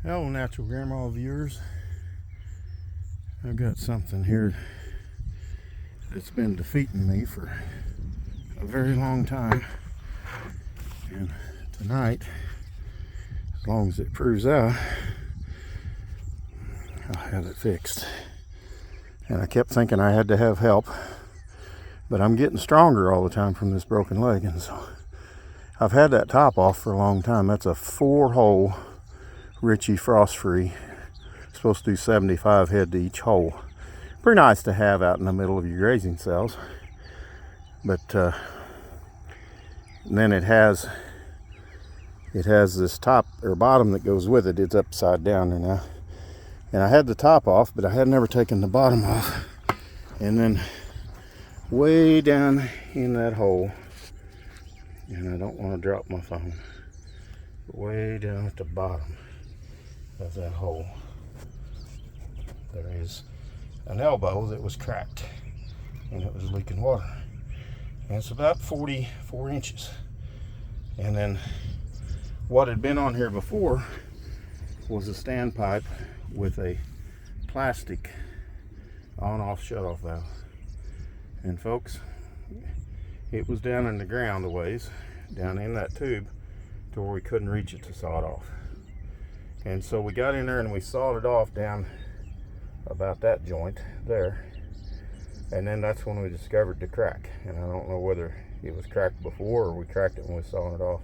Hello, Natural Grandma viewers. I've got something here that's been defeating me for a very long time. And tonight, as long as it proves out, I'll have it fixed. And I kept thinking I had to have help, but I'm getting stronger all the time from this broken leg. And so I've had that top off for a long time. That's a 4-hole Ritchie Frost Free. Supposed to do 75 head to each hole. Pretty nice to have out in the middle of your grazing cells. But then it has this top or bottom that goes with it. It's upside down there now. And I had the top off, but I had never taken the bottom off. And then way down in that hole, and I don't want to drop my phone, but way down at the bottom of that hole, there is an elbow that was cracked and it was leaking water. And it's about 44 inches. And then what had been on here before was a standpipe with a plastic on-off shut-off valve. And folks, it was down in the ground a ways, down in that tube, to where we couldn't reach it to saw it off. And so we got in there and we sawed it off down about that joint there. And then that's when we discovered the crack. And I don't know whether it was cracked before or we cracked it when we sawed it off.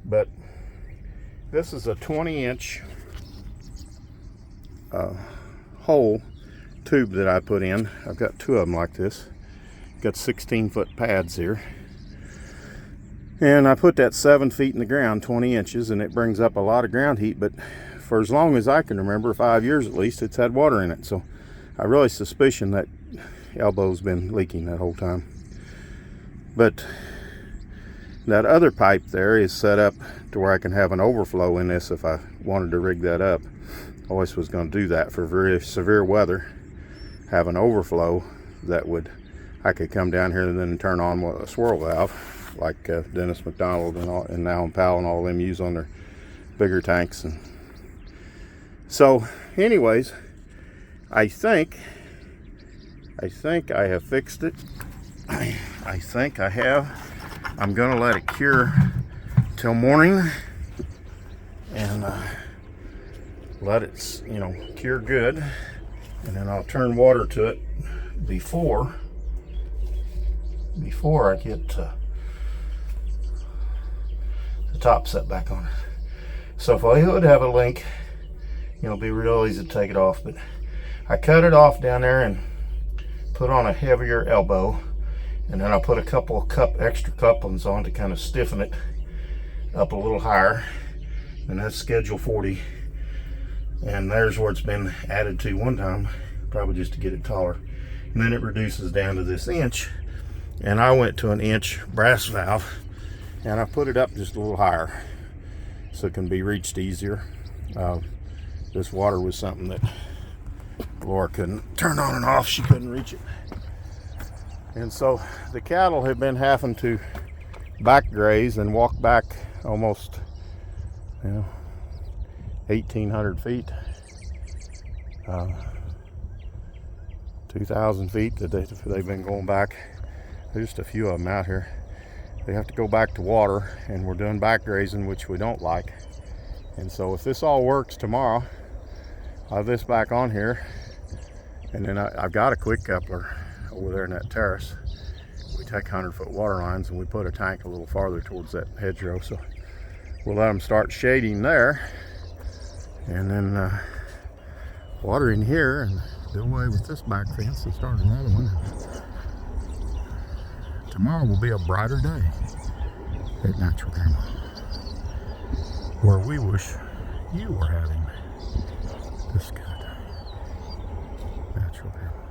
But this is a 20-inch hole tube that I put in. I've got two of them like this. Got 16-foot pads here. And I put that 7 feet in the ground, 20 inches, and it brings up a lot of ground heat. But for as long as I can remember, 5 years at least, it's had water in it. So I really suspicion that elbow's been leaking that whole time. But that other pipe there is set up to where I can have an overflow in this if I wanted to rig that up. I always was going to do that for very severe weather. Have an overflow that I could come down here and then turn on a swirl valve like Dennis McDonald and Alan Powell and all of them use on their bigger tanks. And so anyways, I think I have fixed it. I think I have. I'm gonna let it cure till morning and let it, cure good, and then I'll turn water to it before I get the top set back on it. So if I would have a link, it'll be real easy to take it off. But I cut it off down there and put on a heavier elbow, and then I put a couple of extra couplings on to kind of stiffen it up a little higher. And that's schedule 40. And there's where it's been added to one time, probably just to get it taller. And then it reduces down to this inch. And I went to an inch brass valve, and I put it up just a little higher so it can be reached easier. This water was something that Laura couldn't turn on and off. She couldn't reach it. And so the cattle have been having to back graze and walk back almost 1,800 feet, 2,000 feet that they've been going back. There's just a few of them out here. They have to go back to water, and we're doing back grazing, which we don't like. And so if this all works tomorrow, I'll have this back on here, and then I've got a quick coupler over there in that terrace. We take 100-foot water lines and we put a tank a little farther towards that hedgerow, so we'll let them start shading there, and then water in here, and do away with this back fence and start another one. Tomorrow will be a brighter day at Natural Grandma, where we wish you were having this good Natural Grandma.